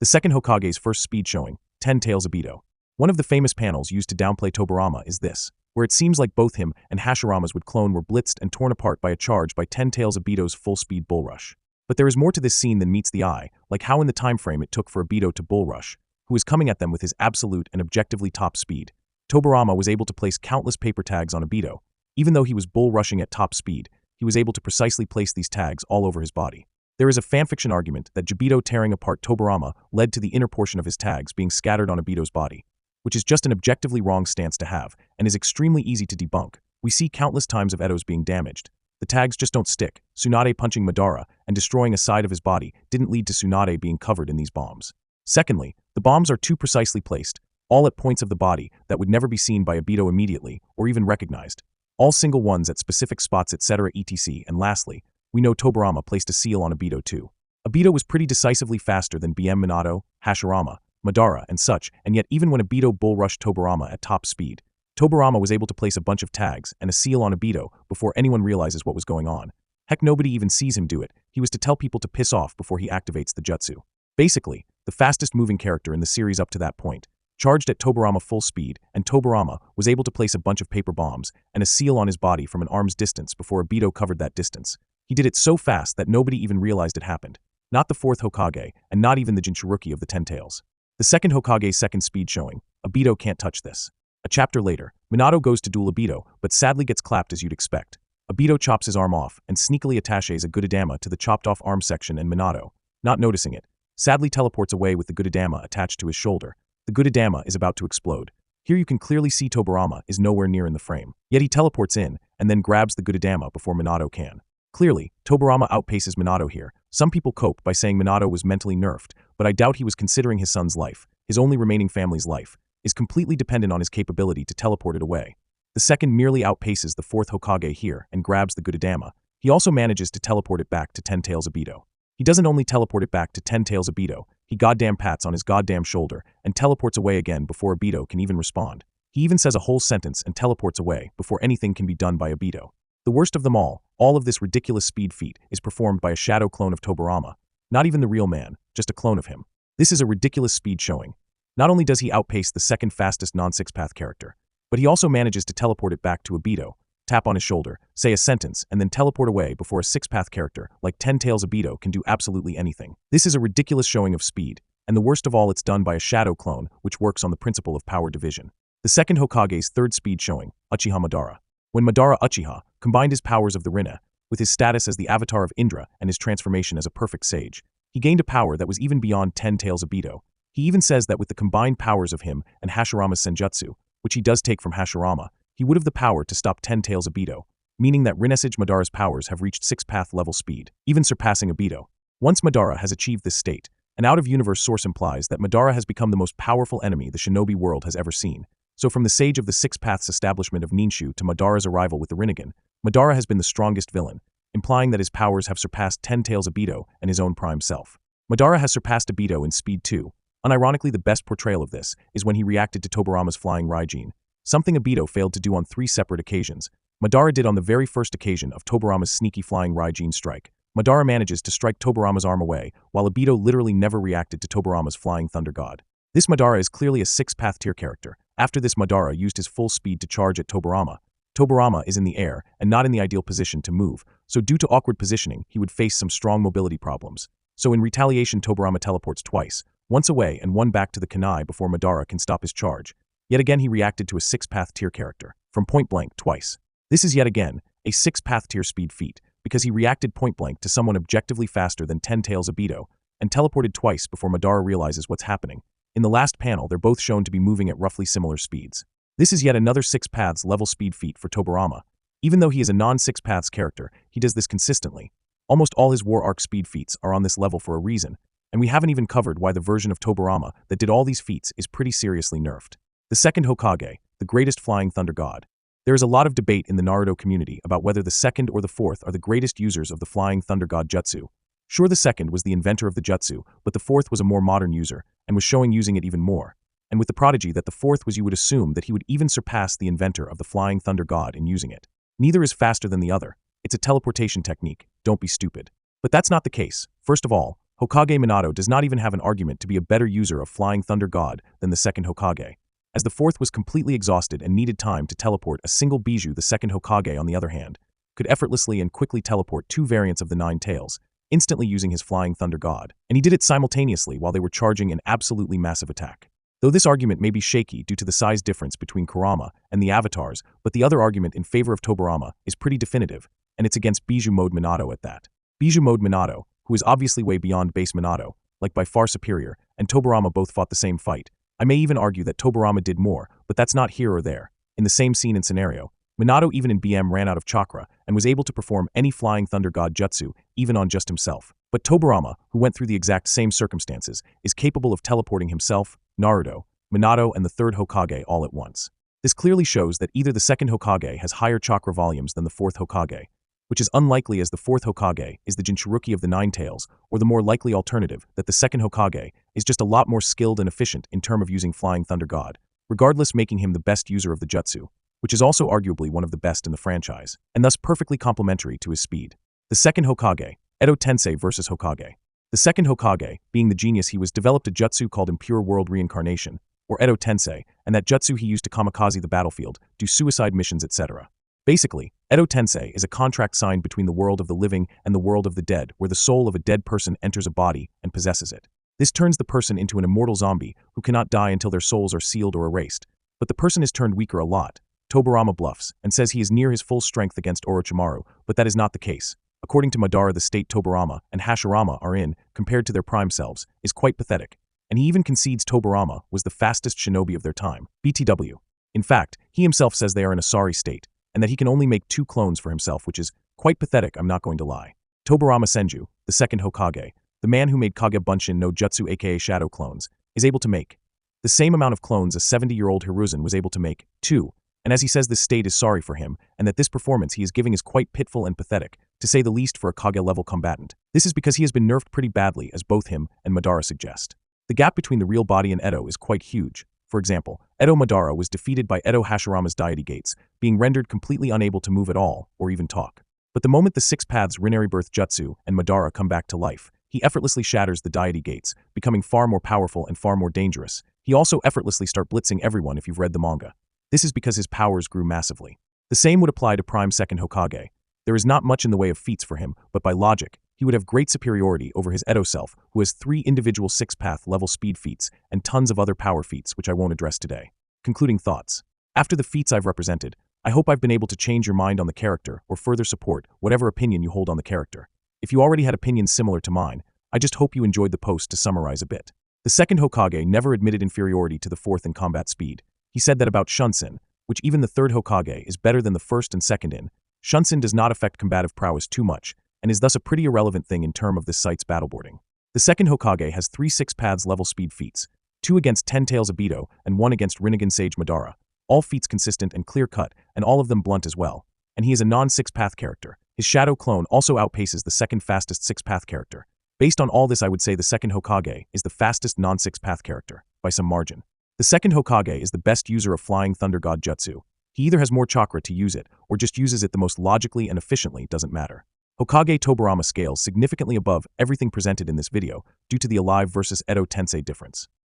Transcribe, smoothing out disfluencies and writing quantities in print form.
The second Hokage's first speed showing, 10 Tails Obito. One of the famous panels used to downplay Tobirama is this, where it seems like both him and Hashirama's would clone were blitzed and torn apart by a charge by 10 Tails Obito's full-speed bull rush. But there is more to this scene than meets the eye, like how in the time frame it took for Obito to bull rush, who was coming at them with his absolute and objectively top speed. Tobirama was able to place countless paper tags on Obito. Even though he was bull rushing at top speed, he was able to precisely place these tags all over his body. There is a fanfiction argument that Obito tearing apart Tobirama led to the inner portion of his tags being scattered on Obito's body, which is just an objectively wrong stance to have and is extremely easy to debunk. We see countless times of Edo's being damaged. The tags just don't stick. Tsunade punching Madara and destroying a side of his body didn't lead to Tsunade being covered in these bombs. Secondly, the bombs are too precisely placed, all at points of the body that would never be seen by Obito immediately or even recognized. All single ones at specific spots, etc. etc. And lastly, we know Tobirama placed a seal on Obito too. Obito was pretty decisively faster than BM Minato, Hashirama, Madara, and such, and yet even when Obito bull rushed Tobirama at top speed, Tobirama was able to place a bunch of tags and a seal on Obito before anyone realizes what was going on. Heck, nobody even sees him do it. He was to tell people to piss off before he activates the jutsu. Basically, the fastest moving character in the series up to that point, charged at Tobirama full speed, and Tobirama was able to place a bunch of paper bombs and a seal on his body from an arm's distance before Obito covered that distance. He did it so fast that nobody even realized it happened. Not the fourth Hokage, and not even the Jinchuriki of the Ten Tails. The second Hokage's second speed showing, Obito can't touch this. A chapter later, Minato goes to duel Obito, but sadly gets clapped as you'd expect. Obito chops his arm off and sneakily attaches a Gudadama to the chopped off arm section, and Minato, not noticing it, sadly teleports away with the Gudadama attached to his shoulder. The Gudadama is about to explode. Here you can clearly see Tobirama is nowhere near in the frame. Yet he teleports in and then grabs the Gudadama before Minato can. Clearly, Tobirama outpaces Minato here. Some people cope by saying Minato was mentally nerfed, but I doubt he was considering his son's life, his only remaining family's life, is completely dependent on his capability to teleport it away. The second merely outpaces the fourth Hokage here and grabs the Gudadama. He also manages to teleport it back to 10 Tails Obito. He doesn't only teleport it back to 10 Tails Obito, he goddamn pats on his goddamn shoulder and teleports away again before Obito can even respond. He even says a whole sentence and teleports away before anything can be done by Obito. The worst of them all of this ridiculous speed feat is performed by a shadow clone of Tobirama. Not even the real man, just a clone of him. This is a ridiculous speed showing. Not only does he outpace the second fastest non-six-path character, but he also manages to teleport it back to Obito, tap on his shoulder, say a sentence, and then teleport away before a six-path character like 10 Tails Obito can do absolutely anything. This is a ridiculous showing of speed, and the worst of all, it's done by a shadow clone which works on the principle of power division. The second Hokage's third speed showing, Uchiha Madara. When Madara Uchiha combined his powers of the Rinne with his status as the avatar of Indra and his transformation as a perfect sage, he gained a power that was even beyond 10 Tails Obito. He even says that with the combined powers of him and Hashirama's Senjutsu, which he does take from Hashirama, he would have the power to stop 10 Tails Obito, meaning that Rinnesage Madara's powers have reached 6-path level speed, even surpassing Obito. Once Madara has achieved this state, an out-of-universe source implies that Madara has become the most powerful enemy the shinobi world has ever seen. So from the sage of the 6 paths establishment of Ninshu to Madara's arrival with the Rinnegan, Madara has been the strongest villain, implying that his powers have surpassed 10 Tails Obito and his own prime self. Madara has surpassed Obito in speed too. Unironically, the best portrayal of this is when he reacted to Tobirama's flying Raijin, something Obito failed to do on 3 separate occasions. Madara did on the very first occasion of Tobirama's sneaky flying Raijin strike. Madara manages to strike Tobirama's arm away, while Obito literally never reacted to Tobirama's flying thunder god. This Madara is clearly a 6-path tier character. After this, Madara used his full speed to charge at Tobirama. Tobirama is in the air and not in the ideal position to move, so due to awkward positioning, he would face some strong mobility problems. So in retaliation, Tobirama teleports twice, once away and one back to the kunai before Madara can stop his charge. Yet again, he reacted to a 6-path tier character, from point blank twice. This is yet again a 6-path tier speed feat, because he reacted point blank to someone objectively faster than 10 Tails Obito, and teleported twice before Madara realizes what's happening. In the last panel, they're both shown to be moving at roughly similar speeds. This is yet another 6 paths level speed feat for Tobirama. Even though he is a non-6 paths character, he does this consistently. Almost all his war arc speed feats are on this level for a reason, and we haven't even covered why the version of Tobirama that did all these feats is pretty seriously nerfed. The second Hokage, the greatest flying thunder god. There is a lot of debate in the Naruto community about whether the second or the fourth are the greatest users of the flying thunder god jutsu. Sure, the second was the inventor of the jutsu, but the fourth was a more modern user, and was showing using it even more. And with the prodigy that the fourth was, you would assume that he would even surpass the inventor of the flying thunder god in using it. Neither is faster than the other. It's a teleportation technique, don't be stupid. But that's not the case. First of all, Hokage Minato does not even have an argument to be a better user of Flying Thunder God than the second Hokage. As the fourth was completely exhausted and needed time to teleport a single Bijou, the second Hokage, on the other hand, could effortlessly and quickly teleport two variants of the Nine Tails, instantly using his Flying Thunder God. And he did it simultaneously while they were charging an absolutely massive attack. Though this argument may be shaky due to the size difference between Kurama and the avatars, but the other argument in favor of Tobirama is pretty definitive, and it's against Bijou Mode Minato at that. Bijou Mode Minato, who is obviously way beyond base Minato, like by far superior, and Tobirama both fought the same fight. I may even argue that Tobirama did more, but that's not here or there. In the same scene and scenario, Minato even in BM ran out of chakra and was able to perform any Flying Thunder God jutsu, even on just himself. But Tobirama, who went through the exact same circumstances, is capable of teleporting himself, Naruto, Minato, and the third Hokage all at once. This clearly shows that either the second Hokage has higher chakra volumes than the fourth Hokage, which is unlikely as the fourth Hokage is the Jinchuruki of the Nine Tails, or the more likely alternative that the second Hokage is just a lot more skilled and efficient in terms of using Flying Thunder God, regardless making him the best user of the jutsu, which is also arguably one of the best in the franchise, and thus perfectly complementary to his speed. The second Hokage, Edo Tensei versus Hokage. The second Hokage, being the genius he was, developed a jutsu called Impure World Reincarnation, or Edo Tensei, and that jutsu he used to kamikaze the battlefield, do suicide missions, etc. Basically, Edo Tensei is a contract signed between the world of the living and the world of the dead, where the soul of a dead person enters a body and possesses it. This turns the person into an immortal zombie who cannot die until their souls are sealed or erased. But the person is turned weaker a lot. Tobirama bluffs and says he is near his full strength against Orochimaru, but that is not the case. According to Madara, the state Tobirama and Hashirama are in, compared to their prime selves, is quite pathetic. And he even concedes Tobirama was the fastest shinobi of their time, BTW. In fact, he himself says they are in a sorry state, and that he can only make 2 clones for himself, which is quite pathetic, I'm not going to lie. Tobirama Senju, the second Hokage, the man who made Kage Bunshin no Jutsu aka Shadow clones, is able to make the same amount of clones a 70-year-old Hiruzen was able to make, too, and as he says this state is sorry for him, and that this performance he is giving is quite pitiful and pathetic, to say the least for a Kage-level combatant. This is because he has been nerfed pretty badly, as both him and Madara suggest. The gap between the real body and Edo is quite huge. For example, Edo Madara was defeated by Edo Hashirama's deity gates, being rendered completely unable to move at all, or even talk. But the moment the 6 paths Rinari Birth Jutsu and Madara come back to life, he effortlessly shatters the deity gates, becoming far more powerful and far more dangerous. He also effortlessly starts blitzing everyone if you've read the manga. This is because his powers grew massively. The same would apply to Prime Second Hokage. There is not much in the way of feats for him, but by logic, he would have great superiority over his Edo self, who has 3 individual 6-path level speed feats and tons of other power feats which I won't address today. Concluding thoughts. After the feats I've represented, I hope I've been able to change your mind on the character or further support whatever opinion you hold on the character. If you already had opinions similar to mine, I just hope you enjoyed the post to summarize a bit. The second Hokage never admitted inferiority to the fourth in combat speed. He said that about Shunsin, which even the third Hokage is better than the first and second in. Shunsin does not affect combative prowess too much, and is thus a pretty irrelevant thing in terms of this site's battleboarding. The second Hokage has 3 6-paths level speed feats, 2 against 10 Tails Obito and 1 against Rinnegan Sage Madara, all feats consistent and clear-cut, and all of them blunt as well. And he is a non-6-path character. His Shadow clone also outpaces the second fastest 6-path character. Based on all this, I would say the second Hokage is the fastest non-6-path character, by some margin. The second Hokage is the best user of Flying Thunder God Jutsu. He either has more chakra to use it, or just uses it the most logically and efficiently, doesn't matter. Hokage Tobirama scales significantly above everything presented in this video due to the Alive versus Edo Tensei difference.